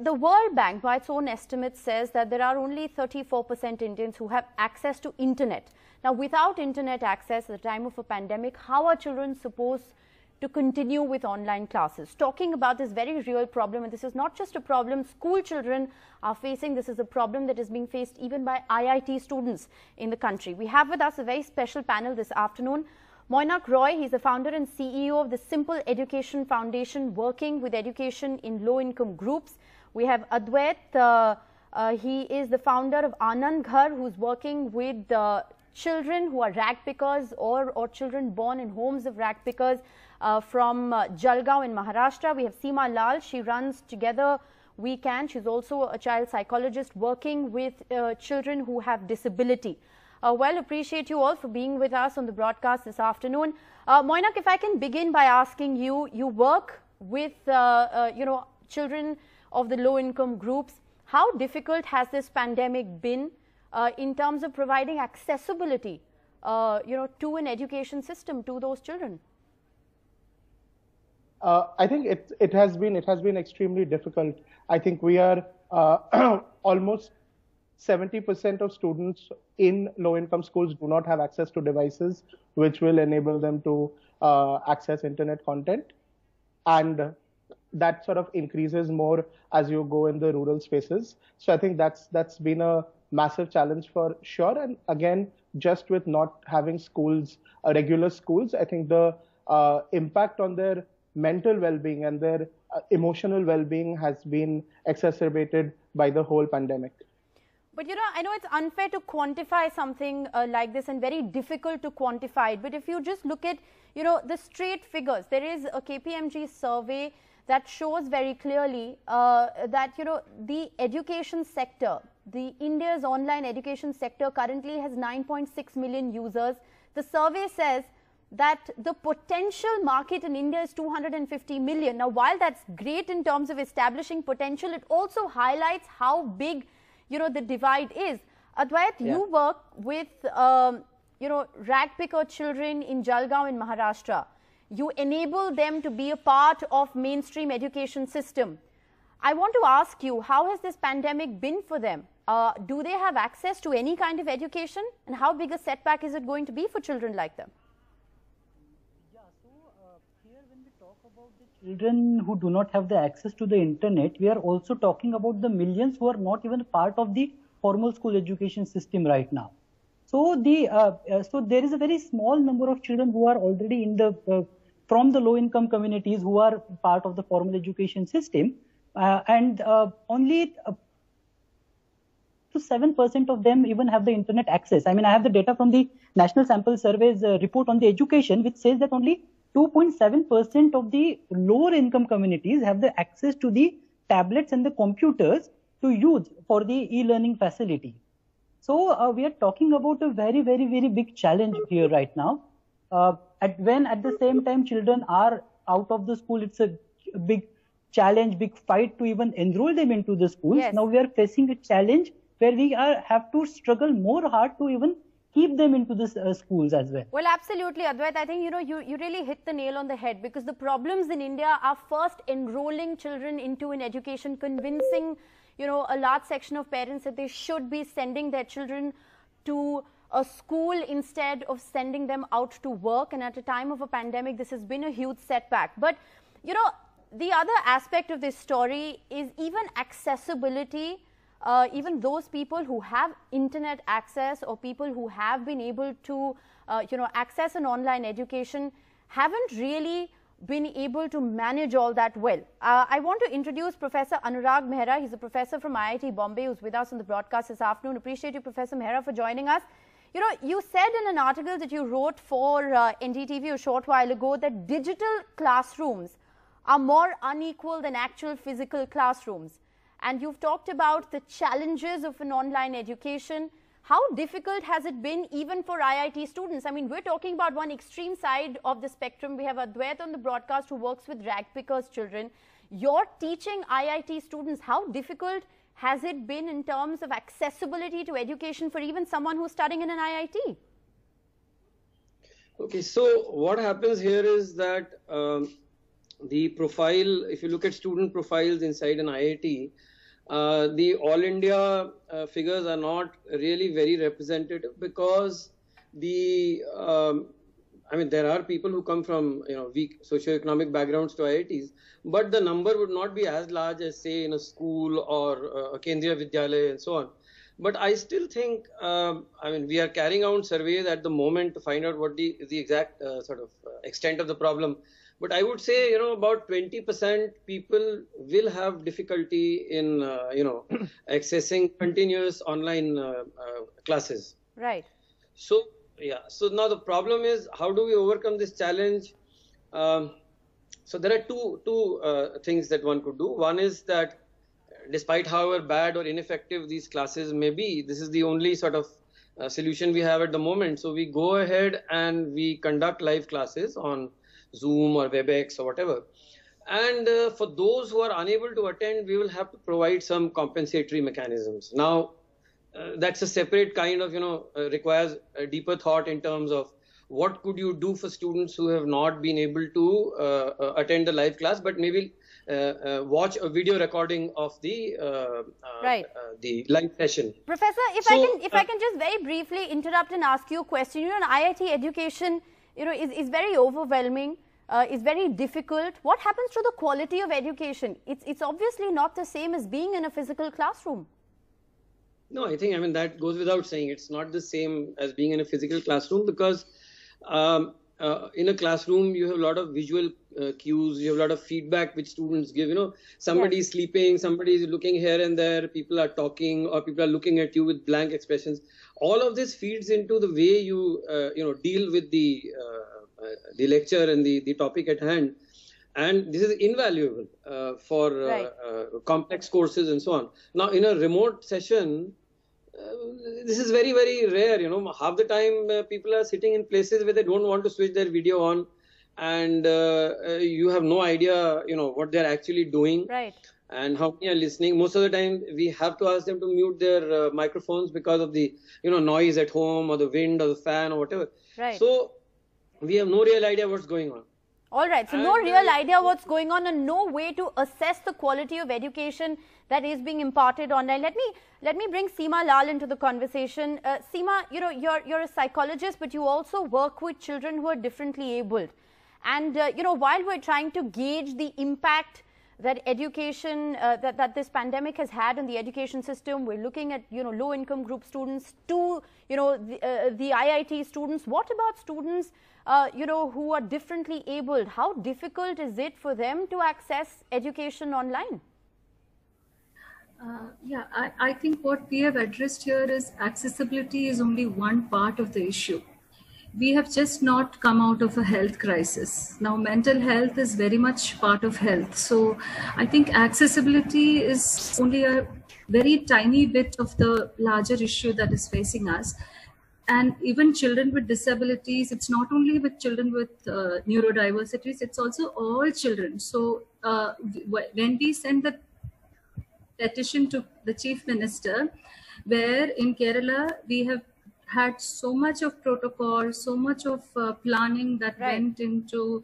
the World Bank, by its own estimate, says that there are only 34% Indians who have access to internet. Now, without internet access at the time of a pandemic, how are children supposed to continue with online classes? Talking about this very real problem, and this is not just a problem school children are facing, this is a problem that is being faced even by IIT students in the country. We have with us a very special panel this afternoon. Moinak Roy, he's the founder and CEO of the Simple Education Foundation, working with education in low-income groups. We have Advait, he is the founder of Anand Ghar, who's working with children who are rag pickers or children born in homes of rag pickers from Jalgaon in Maharashtra. We have Seema Lal, she runs Together We Can. She's also a child psychologist working with children who have disability. Well, appreciate you all for being with us on the broadcast this afternoon. Moinak, if I can begin by asking you, you work with, children of the low-income groups. How difficult has this pandemic been in terms of providing accessibility, to an education system to those children? I think it has been extremely difficult. I think we are almost 70% of students in low-income schools do not have access to devices which will enable them to access internet content, and that sort of increases more as you go in the rural spaces. So I think that's been a massive challenge for sure. And again, just with not having schools, regular schools, I think the impact on their mental well-being and their emotional well-being has been exacerbated by the whole pandemic. But I know it's unfair to quantify something like this and very difficult to quantify it. But if you just look at, the straight figures, there is a KPMG survey that shows very clearly that, the education sector, India's online education sector currently has 9.6 million users. The survey says that the potential market in India is 250 million. Now, while that's great in terms of establishing potential, it also highlights how big the divide is. Advait, you work with, rag picker children in Jalgaon in Maharashtra. You enable them to be a part of mainstream education system. I want to ask you, how has this pandemic been for them? Do they have access to any kind of education? And how big a setback is it going to be for children like them? Yeah, so here when we talk about the children who do not have the access to the internet, we are also talking about the millions who are not even part of the formal school education system right now. So there is a very small number of children who are already in the from the low-income communities who are part of the formal education system, and only to 7% of them even have the internet access. I mean, I have the data from the National Sample Survey's report on the education, which says that only 2.7% of the lower income communities have the access to the tablets and the computers to use for the e-learning facility. So we are talking about a very, very, very big challenge here right now. At the same time children are out of the school, it's a big challenge, big fight to even enroll them into the schools. Yes. Now we are facing a challenge where we have to struggle more hard to even keep them into the schools as well. Well, absolutely, Advait. I think, you really hit the nail on the head, because the problems in India are first enrolling children into an education, convincing, a large section of parents that they should be sending their children to a school instead of sending them out to work. And at a time of a pandemic, this has been a huge setback. But, the other aspect of this story is even accessibility. Even those people who have internet access or people who have been able to, access an online education haven't really been able to manage all that well. I want to introduce Professor Anurag Mehra. He's a professor from IIT Bombay who's with us on the broadcast this afternoon. Appreciate you, Professor Mehra, for joining us. You said in an article that you wrote for NDTV a short while ago that digital classrooms are more unequal than actual physical classrooms. And you've talked about the challenges of an online education. How difficult has it been even for IIT students? I mean, we're talking about one extreme side of the spectrum. We have Advait on the broadcast who works with rag pickers children. You're teaching IIT students. How difficult has it been in terms of accessibility to education for even someone who's studying in an IIT? Okay, so what happens here is that the profile, if you look at student profiles inside an IIT, the All India figures are not really very representative, because the I mean, there are people who come from weak socioeconomic backgrounds to IITs, but the number would not be as large as, say, in a school or a Kendriya Vidyalaya and so on. But I still think, I mean, we are carrying out surveys at the moment to find out what the exact extent of the problem. But I would say, about 20% people will have difficulty in, accessing continuous online classes. Right. So, yeah. So now the problem is, how do we overcome this challenge? So there are two things that one could do. One is that, despite however bad or ineffective these classes may be, this is the only sort of solution we have at the moment. So we go ahead and we conduct live classes on Zoom or WebEx or whatever. And for those who are unable to attend, we will have to provide some compensatory mechanisms. Now, that's a separate kind of, requires a deeper thought in terms of what could you do for students who have not been able to attend the live class, but maybe watch a video recording of the live session. Professor, if I can just very briefly interrupt and ask you a question. IIT education, is very overwhelming. Is very difficult. What happens to the quality of education? It's obviously not the same as being in a physical classroom. No, I mean, that goes without saying. It's not the same as being in a physical classroom, because in a classroom, you have a lot of visual cues, you have a lot of feedback which students give. Somebody is sleeping, somebody is looking here and there, people are talking, or people are looking at you with blank expressions. All of this feeds into the way you, deal with the lecture and the topic at hand. And this is invaluable for complex courses and so on. Now, in a remote session, this is very, very rare. Half the time people are sitting in places where they don't want to switch their video on, and you have no idea, what they're actually doing. Right. And how many are listening. Most of the time, we have to ask them to mute their microphones because of the, noise at home, or the wind, or the fan, or whatever. Right. So we have no real idea what's going on. All right. So no real idea what's going on, and no way to assess the quality of education that is being imparted online. Let me bring Seema Lal into the conversation. Seema, you're a psychologist, but you also work with children who are differently abled. And while we're trying to gauge the impact that education, that this pandemic has had on the education system, we're looking at low-income group students to the IIT students. What about students who are differently abled? How difficult is it for them to access education online? I think what we have addressed here is accessibility is only one part of the issue. We have just not come out of a health crisis. Now, mental health is very much part of health. So I think accessibility is only a very tiny bit of the larger issue that is facing us. And even children with disabilities, it's not only with children with neurodiversities, it's also all children. So when we send the petition to the Chief Minister, where in Kerala we have had so much of protocol, so much of planning that went into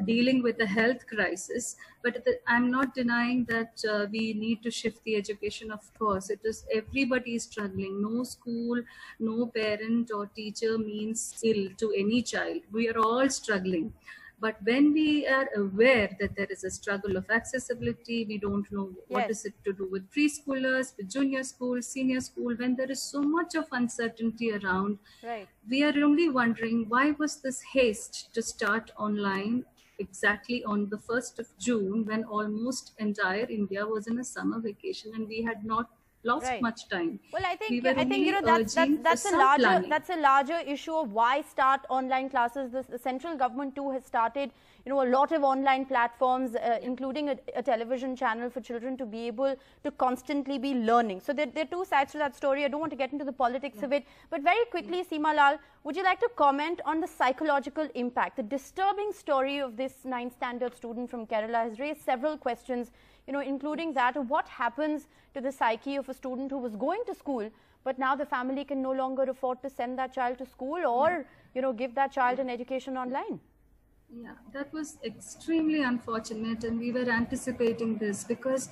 dealing with the health crisis. But I'm not denying that we need to shift the education, of course. It is everybody is struggling. No school, no parent or teacher means ill to any child. We are all struggling. But when we are aware that there is a struggle of accessibility, we don't know what is it to do with preschoolers, with junior school, senior school, when there is so much of uncertainty around, we are only wondering, why was this haste to start online exactly on the 1st of June, when almost entire India was in a summer vacation and we had not lost much time. Well, I think that's a larger issue of why start online classes. The central government too has started a lot of online platforms, including a television channel for children to be able to constantly be learning. So there are two sides to that story. I don't want to get into the politics of it, but very quickly, Seema Lal, would you like to comment on the psychological impact? The disturbing story of this 9th standard student from Kerala has raised several questions, including that of what happens to the psyche of a student who was going to school, but now the family can no longer afford to send that child to school or, give that child an education online. Yeah, that was extremely unfortunate, and we were anticipating this because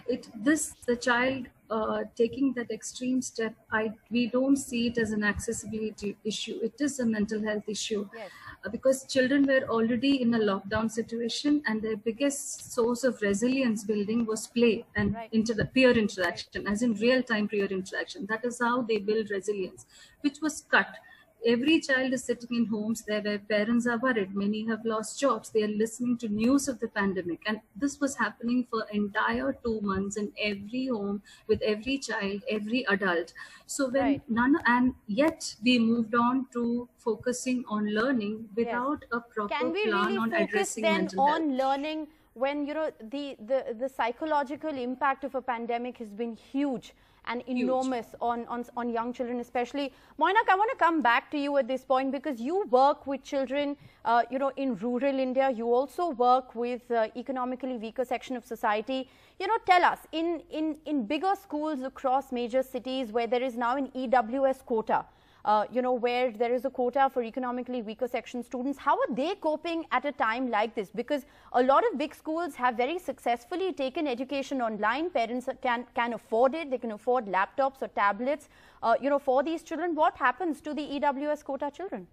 the child taking that extreme step. We don't see it as an accessibility issue. It is a mental health issue, Yes. Because children were already in a lockdown situation, and their biggest source of resilience building was play and peer interaction, as in real time peer interaction. That is how they build resilience, which was cut. Every child is sitting in homes there where parents are worried. Many have lost jobs. They are listening to news of the pandemic. And this was happening for entire 2 months in every home with every child, every adult. So when and yet we moved on to focusing on learning without a proper plan on addressing mental health. Can we really focus then on learning when, you know, the psychological impact of a pandemic has been huge and enormous on young children, especially. Moinak, I want to come back to you at this point because you work with children, you know, in rural India. You also work with economically weaker section of society. You know, tell us, in bigger schools across major cities where there is now an EWS quota, you know, where there is a quota for economically weaker section students, how are they coping at a time like this? Because a lot of big schools have very successfully taken education online. Parents can afford it. They can afford laptops or tablets, you know, for these children. What happens to the EWS quota children?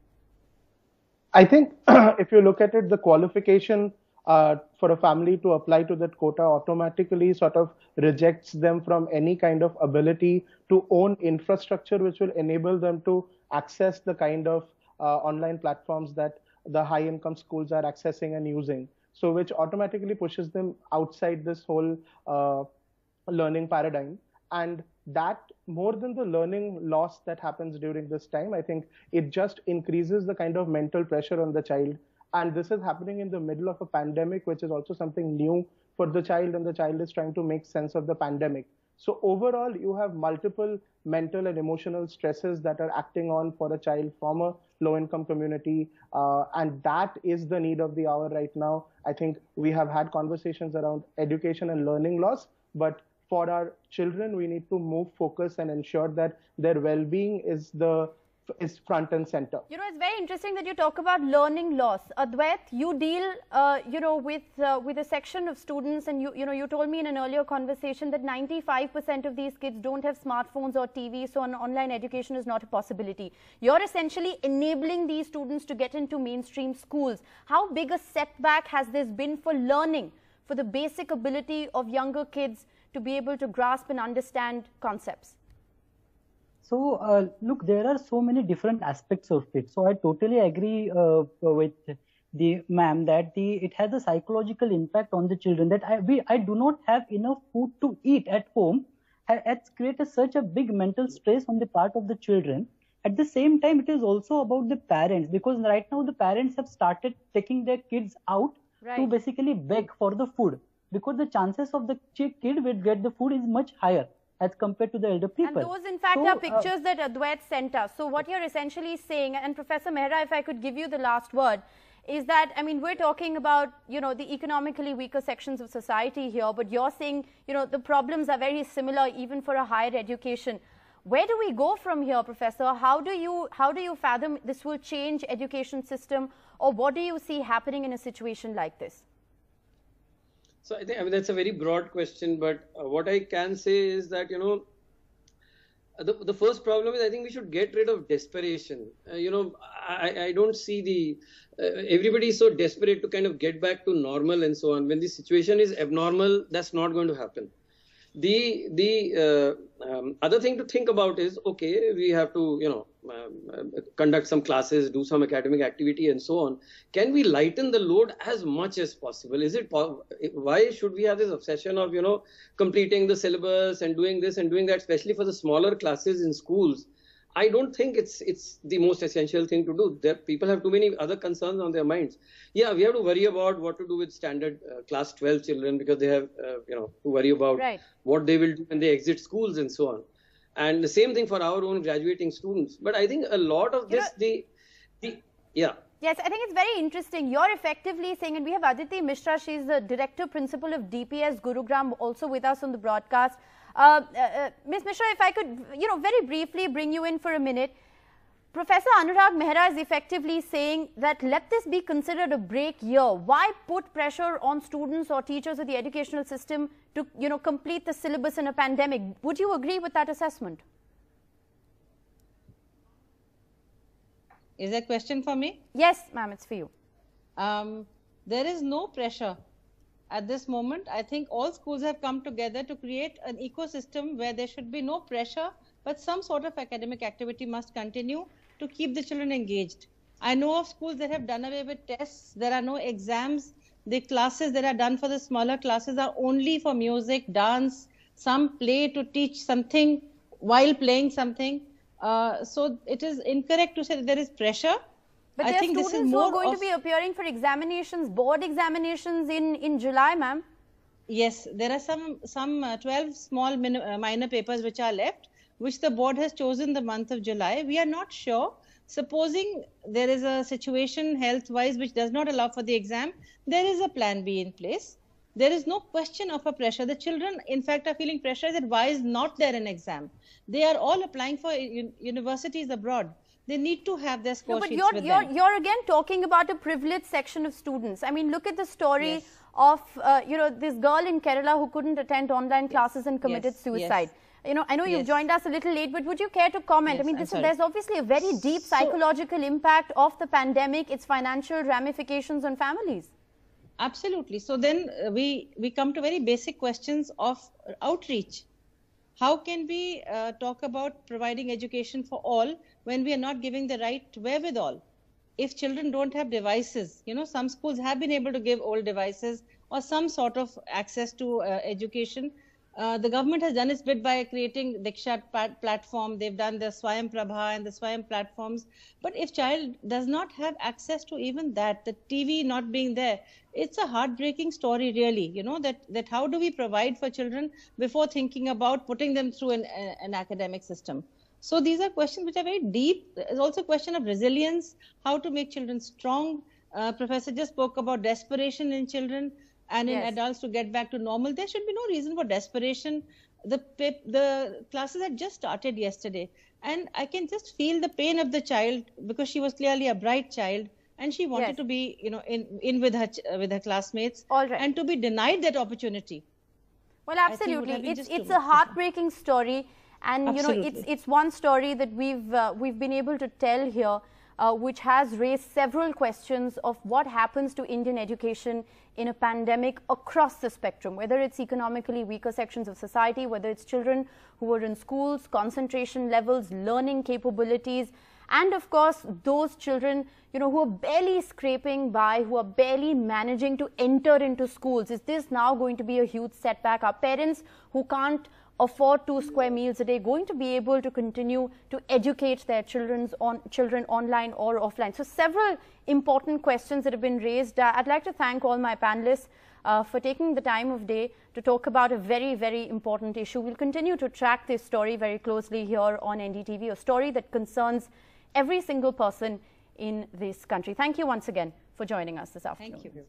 I think if you look at it, the qualification for a family to apply to that quota automatically sort of rejects them from any kind of ability to own infrastructure which will enable them to access the kind of online platforms that the high income schools are accessing and using. So which automatically pushes them outside this whole learning paradigm. And that, more than the learning loss that happens during this time, I think it just increases the kind of mental pressure on the child. And this is happening in the middle of a pandemic, which is also something new for the child, and the child is trying to make sense of the pandemic. So overall, you have multiple mental and emotional stresses that are acting on for a child from a low-income community, and that is the need of the hour right now. I think we have had conversations around education and learning loss, but for our children, we need to move focus and ensure that their well-being is front and center. You know, it's very interesting that you talk about learning loss. Advait, you deal, you know, with a section of students, and you told me in an earlier conversation that 95% of these kids don't have smartphones or TV, so an online education is not a possibility. You're essentially enabling these students to get into mainstream schools. How big a setback has this been for learning, for the basic ability of younger kids to be able to grasp and understand concepts? So, look, there are so many different aspects of it. So I totally agree with the ma'am that it has a psychological impact on the children, that I do not have enough food to eat at home. It's created such a big mental stress on the part of the children. At the same time, it is also about the parents, because right now the parents have started taking their kids out to basically beg for the food, because the chances of the kid will get the food is much higher as compared to the elder people. And those, in fact, are pictures that Advait sent us. So what you're essentially saying, and Professor Mehra, if I could give you the last word, is that, I mean, we're talking about, you know, the economically weaker sections of society here, but you're saying, you know, the problems are very similar even for a higher education. Where do we go from here, Professor? How do you fathom this will change education system, or what do you see happening in a situation like this? So I think, I mean, that's a very broad question, but what I can say is that, you know, the first problem is I think we should get rid of desperation. You know, I don't see everybody is so desperate to kind of get back to normal and so on. When the situation is abnormal, that's not going to happen. The other thing to think about is, okay, we have to, you know, conduct some classes, do some academic activity and so on. Can we lighten the load as much as possible? Why should we have this obsession of, you know, completing the syllabus and doing this and doing that, especially for the smaller classes in schools? I don't think it's the most essential thing to do. People have too many other concerns on their minds. Yeah, we have to worry about what to do with standard class 12 children, because they have, you know, to worry about what they will do when they exit schools and so on. And the same thing for our own graduating students. But I think a lot of this, yeah. Yes, I think it's very interesting. You're effectively saying, and we have Aditi Mishra, she's the Director Principal of DPS Gurugram, also with us on the broadcast. Ms. Mishra, if I could, you know, very briefly bring you in for a minute. Professor Anurag Mehra is effectively saying that let this be considered a break year. Why put pressure on students or teachers of the educational system to, complete the syllabus in a pandemic? Would you agree with that assessment? Is that question for me? Yes, ma'am, it's for you. There is no pressure at this moment. I think all schools have come together to create an ecosystem where there should be no pressure, but some sort of academic activity must continue to keep the children engaged. I know of schools that have done away with tests. There are no exams. The classes that are done for the smaller classes are only for music, dance, some play to teach something while playing something. So it is incorrect to say that there is pressure. But there are students who are going to be appearing for examinations, board examinations in July, ma'am. Yes, there are some 12 small minor papers which are left, which the board has chosen the month of July. We are not sure. Supposing there is a situation health-wise which does not allow for the exam, there is a plan B in place. There is no question of a pressure. The children, in fact, are feeling pressure that why is not there an exam? They are all applying for universities abroad. They need to have their score sheets with them. But you're again talking about a privileged section of students. I mean, look at the story of, this girl in Kerala who couldn't attend online classes and committed suicide. I know you've joined us a little late, but would you care to comment? I mean, there's obviously a very deep psychological impact of the pandemic, its financial ramifications on families. Absolutely. So then we come to very basic questions of outreach. How can we talk about providing education for all when we are not giving the right wherewithal? If children don't have devices, some schools have been able to give old devices or some sort of access to education. The government has done its bit by creating Diksha platform. They've done the Swayam Prabha and the Swayam platforms. But if child does not have access to even that, the TV not being there, it's a heartbreaking story really, that how do we provide for children before thinking about putting them through an academic system. So these are questions which are very deep. There's also a question of resilience, how to make children strong. Professor just spoke about desperation in children and in adults to get back to normal. There should be no reason for desperation. The classes had just started yesterday, and I can just feel the pain of the child because she was clearly a bright child and she wanted to be, in with her classmates, and to be denied that opportunity. Well, absolutely, it's a heartbreaking story, and it's one story that we've been able to tell here, which has raised several questions of what happens to Indian education in a pandemic across the spectrum, whether it's economically weaker sections of society, whether it's children who are in schools, concentration levels, learning capabilities, and of course those children who are barely scraping by, who are barely managing to enter into schools. Is this now going to be a huge setback? Are parents who can't afford 2 square meals a day going to be able to continue to educate their children online or offline? So several important questions that have been raised. I'd like to thank all my panelists for taking the time of day to talk about a very, very important issue. We'll continue to track this story very closely here on NDTV, a story that concerns every single person in this country. Thank you once again for joining us this afternoon. Thank you.